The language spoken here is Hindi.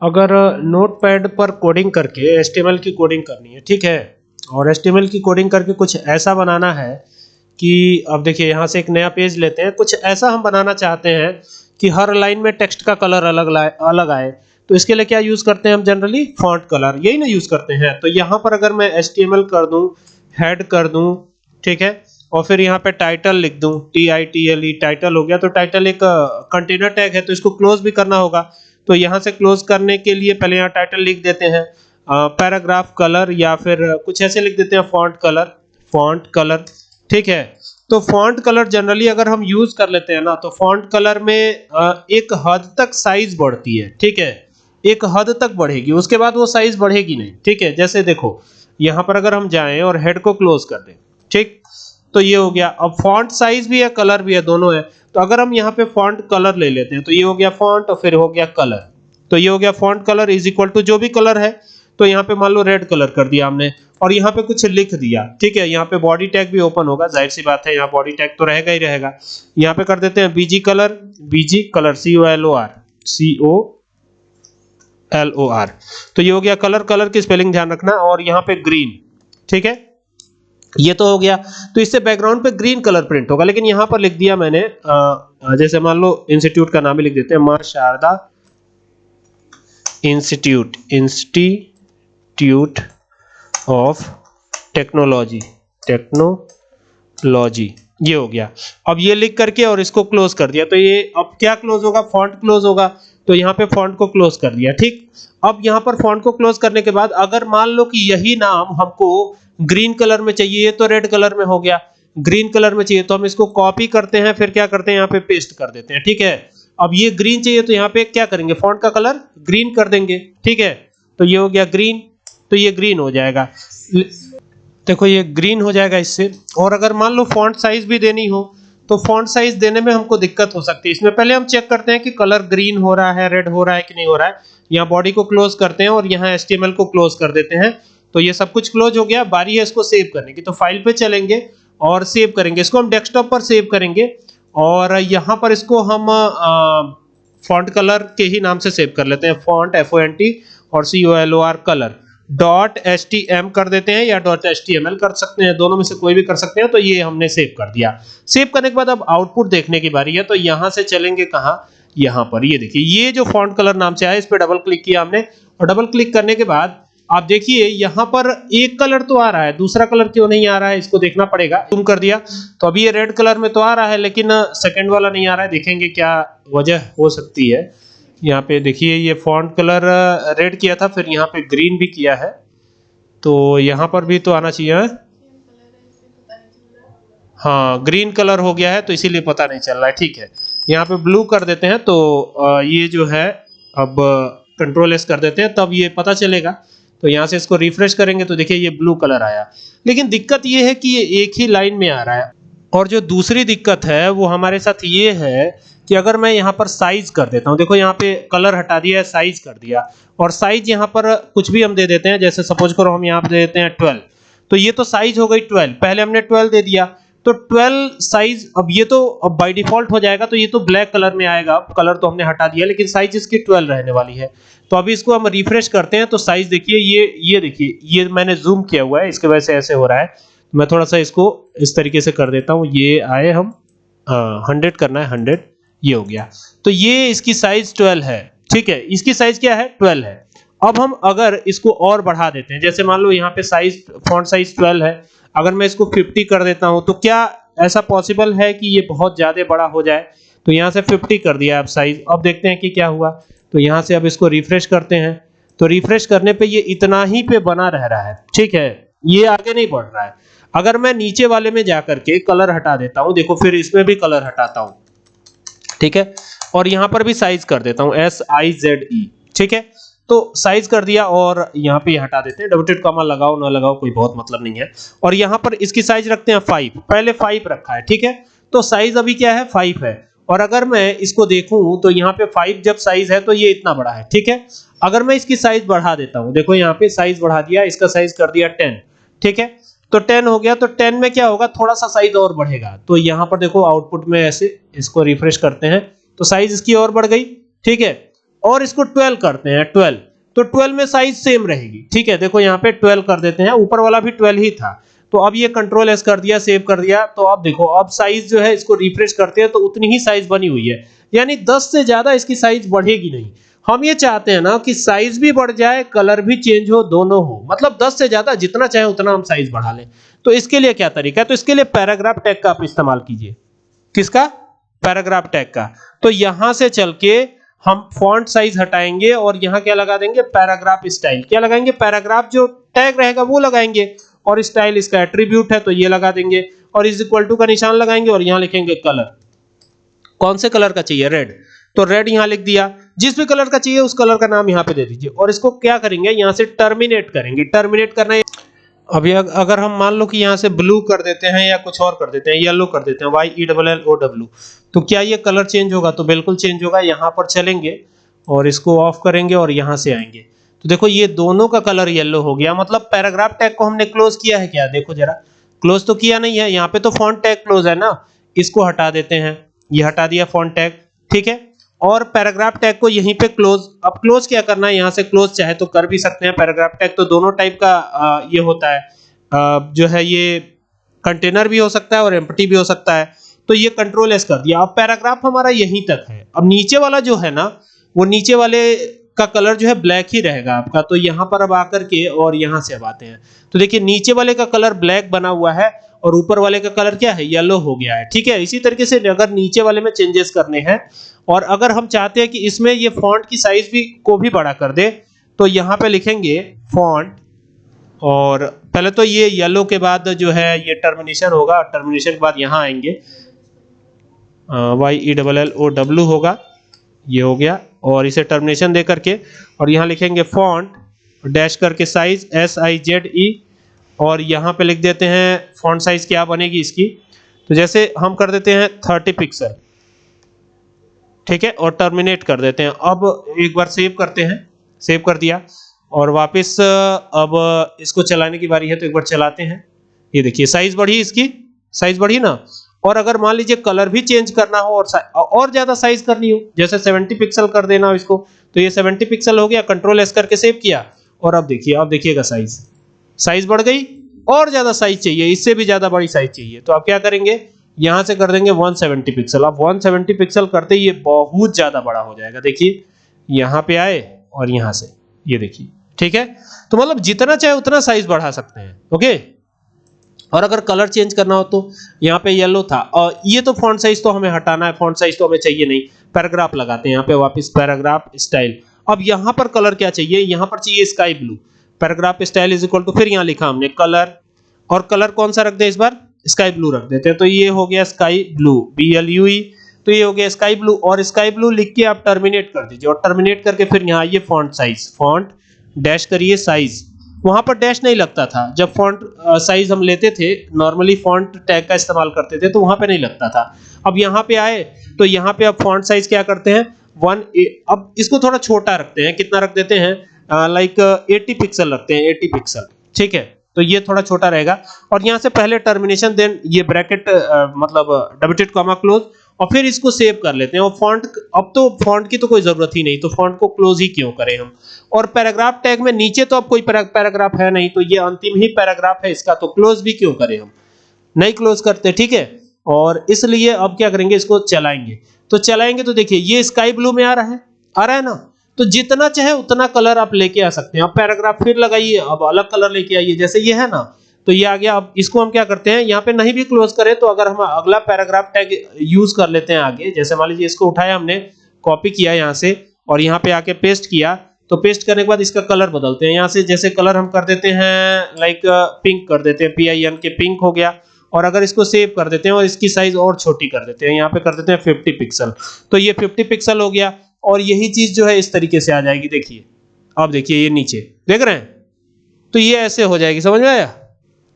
अगर नोटपैड पर कोडिंग करके HTML की कोडिंग करनी है, ठीक है, और HTML की कोडिंग करके कुछ ऐसा बनाना है कि अब देखिए यहाँ से एक नया पेज लेते हैं, कुछ ऐसा हम बनाना चाहते हैं कि हर लाइन में टेक्स्ट का कलर अलग आए। तो इसके लिए क्या यूज करते हैं हम जनरली? फॉन्ट कलर, यही ना यूज करते हैं। तो यहाँ पर अगर मैं HTML कर दूं, हेड कर दूं, ठीक है, और फिर यहाँ पे टाइटल लिख दूं, TITLE, टाइटल हो गया। तो टाइटल एक कंटेनर टैग है, तो इसको क्लोज भी करना होगा। तो यहाँ से क्लोज करने के लिए पहले यहाँ टाइटल लिख देते हैं, पैराग्राफ कलर, या फिर कुछ ऐसे लिख देते हैं फॉन्ट कलर, ठीक है। तो फॉन्ट कलर जनरली अगर हम यूज कर लेते हैं ना, तो फॉन्ट कलर में एक हद तक साइज बढ़ती है, ठीक है, एक हद तक बढ़ेगी, उसके बाद वो साइज बढ़ेगी नहीं, ठीक है। जैसे देखो यहाँ पर अगर हम जाएं और हेड को क्लोज कर दें, ठीक, तो ये हो गया। अब फॉन्ट साइज भी है, कलर भी है, दोनों है। तो अगर हम यहाँ पे फॉन्ट कलर ले लेते हैं, तो ये हो गया फॉन्ट और फिर हो गया कलर। तो ये हो गया font colour is equal to जो भी कलर है। तो यहाँ पे मान लो रेड कलर कर दिया हमने, और यहाँ पे कुछ लिख दिया, ठीक है। यहाँ पे बॉडी टैग भी ओपन होगा, जाहिर सी बात है, यहाँ बॉडी टैग तो रहेगा ही रहेगा। यहाँ पे कर देते हैं बीजी कलर COLOR। तो ये हो गया कलर, कलर की स्पेलिंग ध्यान रखना। और यहाँ पे ग्रीन, ठीक है, ये तो हो गया। तो इससे बैकग्राउंड पे ग्रीन कलर प्रिंट होगा। लेकिन यहाँ पर लिख दिया मैंने, जैसे मान लो इंस्टीट्यूट का नाम ही लिख देते हैं, मां शारदा इंस्टीट्यूट ऑफ टेक्नोलॉजी, ये हो गया। अब ये लिख करके और इसको क्लोज कर दिया। तो ये अब क्या क्लोज होगा? फॉन्ट क्लोज होगा। तो यहाँ पे फॉन्ट को क्लोज कर दिया, ठीक। अब यहाँ पर फॉन्ट को क्लोज करने के बाद अगर मान लो कि यही नाम हमको ग्रीन कलर में चाहिए, तो रेड कलर में हो गया, ग्रीन कलर में चाहिए तो हम इसको कॉपी करते हैं, फिर क्या करते हैं, यहाँ पे पेस्ट कर देते हैं, ठीक है। अब ये ग्रीन चाहिए तो यहाँ पे क्या करेंगे, फॉन्ट का कलर ग्रीन कर देंगे, ठीक है। तो ये हो गया ग्रीन, तो ये ग्रीन हो जाएगा, देखो ये ग्रीन हो जाएगा इससे। और अगर मान लो फॉन्ट साइज भी देनी हो, तो फॉन्ट साइज देने में हमको दिक्कत हो सकती है। इसमें पहले हम चेक करते हैं कि कलर ग्रीन हो रहा है, रेड हो रहा है कि नहीं हो रहा है। यहाँ बॉडी को क्लोज करते हैं और यहाँ HTML को क्लोज कर देते हैं। तो ये सब कुछ क्लोज हो गया, बारी है इसको सेव करने की। तो फाइल पे चलेंगे और सेव करेंगे, इसको हम डेस्कटॉप पर सेव करेंगे। और यहाँ पर इसको हम फॉन्ट कलर के ही नाम से सेव कर लेते हैं, फॉन्ट FONT और COLOR कलर .htm कर देते हैं, या .html कर सकते हैं, दोनों में से कोई भी कर सकते हैं। तो ये हमने सेव कर दिया। सेव करने के बाद अब आउटपुट देखने की बारी है। तो यहाँ से चलेंगे कहाँ, यहाँ पर, ये देखिए ये जो फॉन्ट कलर नाम से आया, इस पे डबल क्लिक किया हमने, और डबल क्लिक करने के बाद आप देखिए यहाँ पर एक कलर तो आ रहा है, दूसरा कलर क्यों नहीं आ रहा है, इसको देखना पड़ेगा। जूम कर दिया तो अभी ये रेड कलर में तो आ रहा है, लेकिन सेकंड वाला नहीं आ रहा है। देखेंगे क्या वजह हो सकती है। यहाँ पे देखिए ये फॉन्ट कलर रेड किया था, फिर यहाँ पे ग्रीन भी किया है, तो यहाँ पर भी तो आना चाहिए। हाँ, ग्रीन कलर हो गया है, तो इसीलिए पता नहीं चल रहा है, ठीक है। यहाँ पे ब्लू कर देते हैं, तो ये जो है अब Ctrl+S कर देते हैं, तब ये पता चलेगा। तो यहाँ से इसको रिफ्रेश करेंगे तो देखिए ये ब्लू कलर आया। लेकिन दिक्कत ये है कि ये एक ही लाइन में आ रहा है। और जो दूसरी दिक्कत है वो हमारे साथ ये है कि अगर मैं यहाँ पर साइज कर देता हूँ, देखो यहाँ पे कलर हटा दिया है, साइज कर दिया, और साइज यहाँ पर कुछ भी हम दे देते हैं, जैसे सपोज करो हम यहाँ पे दे देते हैं 12, तो ये तो साइज हो गई 12, पहले हमने 12 दे दिया, तो 12 साइज, अब ये तो अब बाय डिफॉल्ट हो जाएगा, तो ये तो ब्लैक कलर में आएगा। अब कलर तो हमने हटा दिया, लेकिन साइज इसकी 12 रहने वाली है। तो अभी इसको हम रिफ्रेश करते हैं, तो साइज देखिए ये देखिए, ये मैंने जूम किया हुआ है, इसके वजह से ऐसे हो रहा है। मैं थोड़ा सा इसको इस तरीके से कर देता हूँ, ये आए हम 100 करना है, 100, ये हो गया। तो ये इसकी साइज 12 है, ठीक है, इसकी साइज क्या है, 12 है। अब हम अगर इसको और बढ़ा देते हैं, जैसे मान लो यहाँ पे साइज, फॉन्ट साइज 12 है, अगर मैं इसको 50 कर देता हूं, तो क्या ऐसा पॉसिबल है कि ये बहुत ज्यादा बड़ा हो जाए? तो यहाँ से 50 कर दिया अब साइज। अब देखते हैं कि क्या हुआ। तो यहाँ से अब इसको रिफ्रेश करते हैं, तो रिफ्रेश करने पे ये इतना ही पे बना रह रहा है, ठीक है, ये आगे नहीं बढ़ रहा है। अगर मैं नीचे वाले में जाकर के कलर हटा देता हूं, देखो फिर इसमें भी कलर हटाता हूं, ठीक है, और यहाँ पर भी साइज कर देता हूं SIZE, ठीक है। तो साइज कर दिया और यहाँ पे हटा देते हैं, डबल कॉमा लगाओ ना लगाओ कोई बहुत मतलब नहीं है। और यहाँ पर इसकी साइज रखते हैं 5, पहले 5 रखा है, ठीक है। तो साइज अभी क्या है, 5 है। और अगर मैं इसको देखूं तो यहाँ पे 5 जब साइज है तो ये इतना बड़ा है, ठीक है। अगर मैं इसकी साइज बढ़ा देता हूं, देखो यहाँ पे साइज बढ़ा दिया, इसका साइज कर दिया 10, ठीक है। तो 10 हो गया, तो 10 में क्या होगा, थोड़ा सा साइज और बढ़ेगा। तो यहाँ पर देखो आउटपुट में ऐसे इसको रिफ्रेश करते हैं, तो साइज इसकी और बढ़ गई, ठीक है। और इसको 12 करते हैं 12, तो 12 में साइज सेम रहेगी, ठीक है। देखो यहाँ पे 12 कर देते हैं, ऊपर वाला भी 12 ही था, तो अब ये कंट्रोल एस कर दिया, सेव कर दिया, तो अब देखो अब साइज जो है इसको रिफ्रेश करते हैं तो उतनी ही साइज बनी हुई है, यानी 10 से ज्यादा इसकी साइज बढ़ेगी नहीं। हम ये चाहते हैं ना कि साइज भी बढ़ जाए, कलर भी चेंज हो, दोनों हो, मतलब 10 से ज्यादा जितना चाहे उतना हम साइज बढ़ा लें। तो इसके लिए क्या तरीका है, तो इसके लिए पैराग्राफ टैग का आप इस्तेमाल कीजिए। किसका? पैराग्राफ टैग का। तो यहां से चल के हम फॉन्ट साइज हटाएंगे और यहां क्या लगा देंगे, पैराग्राफ स्टाइल। क्या लगाएंगे? पैराग्राफ जो टैग रहेगा वो लगाएंगे, और स्टाइल इसका एट्रीब्यूट है तो ये लगा देंगे, और इज इक्वल टू का निशान लगाएंगे और यहां लिखेंगे कलर। कौन से कलर का चाहिए? रेड, तो रेड यहां लिख दिया। जिस भी कलर का चाहिए उस कलर का नाम यहां पे दे दीजिए, और इसको क्या करेंगे, यहां से टर्मिनेट करेंगे। टर्मिनेट करना है, अभी अगर हम मान लो कि यहां से ब्लू कर देते हैं या कुछ और कर देते हैं, येलो कर देते हैं, YELLOW, तो क्या ये कलर चेंज होगा? तो बिल्कुल चेंज होगा। यहां पर चलेंगे और इसको ऑफ करेंगे और यहां से आएंगे, तो देखो ये दोनों का कलर येलो हो गया। मतलब पैराग्राफ टैग को हमने क्लोज किया है क्या? देखो जरा, क्लोज तो किया नहीं है, यहाँ पे तो फॉन्ट टैग क्लोज है ना, इसको हटा देते हैं, ये हटा दिया फॉन्ट टैग, ठीक है। और पैराग्राफ टैग को यहीं पे क्लोज। अब क्लोज क्या करना है, यहां से क्लोज चाहे तो कर भी सकते हैं। पैराग्राफ टैग तो दोनों टाइप का ये होता है, जो है ये कंटेनर भी हो सकता है और एम्प्टी भी हो सकता है। तो ये कंट्रोल एस कर दिया। अब पैराग्राफ हमारा यहीं तक है। अब नीचे वाला जो है ना, वो नीचे वाले का कलर जो है ब्लैक ही रहेगा आपका। तो यहां पर अब आकर के और यहां से अब आते हैं, तो देखिए नीचे वाले का कलर ब्लैक बना हुआ है और ऊपर वाले का कलर क्या है, येलो हो गया है, ठीक है। इसी तरीके से अगर नीचे वाले में चेंजेस करने हैं और अगर हम चाहते हैं कि इसमें ये फॉन्ट की साइज भी को भी बड़ा कर दे, तो यहां पे लिखेंगे फॉन्ट, और पहले तो ये येलो के बाद जो है ये टर्मिनेशन होगा, टर्मिनेशन के बाद यहां आएंगे YELLOW होगा, ये हो गया, और इसे टर्मिनेशन दे करके और यहां लिखेंगे फॉन्ट डैश करके साइज SIZE, और यहां पे लिख देते हैं फॉन्ट साइज क्या बनेगी इसकी, तो जैसे हम कर देते हैं 30 पिक्सल, ठीक है, और टर्मिनेट कर देते हैं। अब एक बार सेव करते हैं, सेव कर दिया और वापस अब इसको चलाने की बारी है, तो एक बार चलाते हैं। ये देखिए साइज बढ़ी, इसकी साइज बढ़ी ना। और अगर मान लीजिए कलर भी चेंज करना हो और ज्यादा साइज करनी हो, जैसे 70 पिक्सल कर देना हो इसको, तो ये 70 पिक्सल हो गया, कंट्रोल एस करके सेव किया, और अब देखिए, अब देखिएगा साइज बढ़ गई। और ज्यादा साइज चाहिए, इससे भी ज्यादा बड़ी साइज चाहिए, तो आप क्या करेंगे, यहां से कर देंगे 170 पिक्सल। अब 170 पिक्सल करते ही ये बहुत ज्यादा बड़ा हो जाएगा। देखिए यहां पे आए और यहां से, ये देखिए, ठीक है। तो मतलब जितना चाहे उतना साइज बढ़ा सकते हैं, ओके। और अगर कलर चेंज करना हो तो यहाँ पे येलो था, और ये तो फॉन्ट साइज तो हमें हटाना है, फॉन्ट साइज तो हमें चाहिए नहीं, पैराग्राफ लगाते हैं यहाँ पे वापस, पैराग्राफ स्टाइल। अब यहाँ पर कलर क्या चाहिए, यहाँ पर चाहिए sky blue. Paragraph style is equal to, फिर यहाँ लिखा हमने कलर, और कलर कौन सा रख दे इस बार, स्काई ब्लू रख देते हैं। तो ये हो गया स्काई ब्लू, BLUE, तो ये हो गया स्काई ब्लू। और स्काई ब्लू लिख के आप टर्मिनेट कर दीजिए, और टर्मिनेट करके फिर यहाँ आइए फॉन्ट साइज, फॉन्ट डैश करिए साइज। वहां पर डैश नहीं लगता था जब फॉन्ट साइज हम लेते थे, नॉर्मली फॉन्ट टैग का इस्तेमाल करते थे तो वहां पे नहीं लगता था। अब यहाँ पे आए तो यहाँ पे अब फॉन्ट साइज क्या करते हैं, 1, अब इसको थोड़ा छोटा रखते हैं, कितना रख देते हैं, लाइक 80 पिक्सल रखते हैं, 80 पिक्सल, ठीक है। तो ये थोड़ा छोटा रहेगा, और यहाँ से पहले टर्मिनेशन, देन ये ब्रैकेट मतलब डबल कॉमा क्लोज, और फिर इसको सेव कर लेते हैं। और फॉन्ट, अब तो फॉन्ट की तो कोई जरूरत ही नहीं, तो फॉन्ट को क्लोज ही क्यों करें हम। और पैराग्राफ टैग में नीचे तो अब कोई पैराग्राफ है नहीं, तो ये अंतिम ही पैराग्राफ है इसका, तो क्लोज भी क्यों करें हम, नहीं क्लोज करते, ठीक है। और इसलिए अब क्या करेंगे, इसको चलाएंगे। तो चलाएंगे तो देखिए ये स्काई ब्लू में आ रहा है ना, तो जितना चाहे उतना कलर आप लेके आ सकते हैं। अब पैराग्राफ फिर लगाइए, अब अलग कलर लेके आइए, जैसे ये है ना, तो ये आ गया। अब इसको हम क्या करते हैं, यहाँ पे नहीं भी क्लोज करें तो अगर हम अगला पैराग्राफ टैग यूज कर लेते हैं आगे, जैसे मान लीजिए इसको उठाया हमने, कॉपी किया यहाँ से और यहाँ पे आके पेस्ट किया, तो पेस्ट करने के बाद इसका कलर बदलते हैं। यहाँ से जैसे कलर हम कर देते हैं लाइक पिंक कर देते हैं, PIN के पिंक हो गया। और अगर इसको सेव कर देते हैं और इसकी साइज और छोटी कर देते हैं, यहाँ पे कर देते हैं 50 पिक्सल, तो ये 50 पिक्सल हो गया। और यही चीज जो है इस तरीके से आ जाएगी। देखिए अब देखिए ये नीचे देख रहे हैं, तो ये ऐसे हो जाएगी, समझ में आया।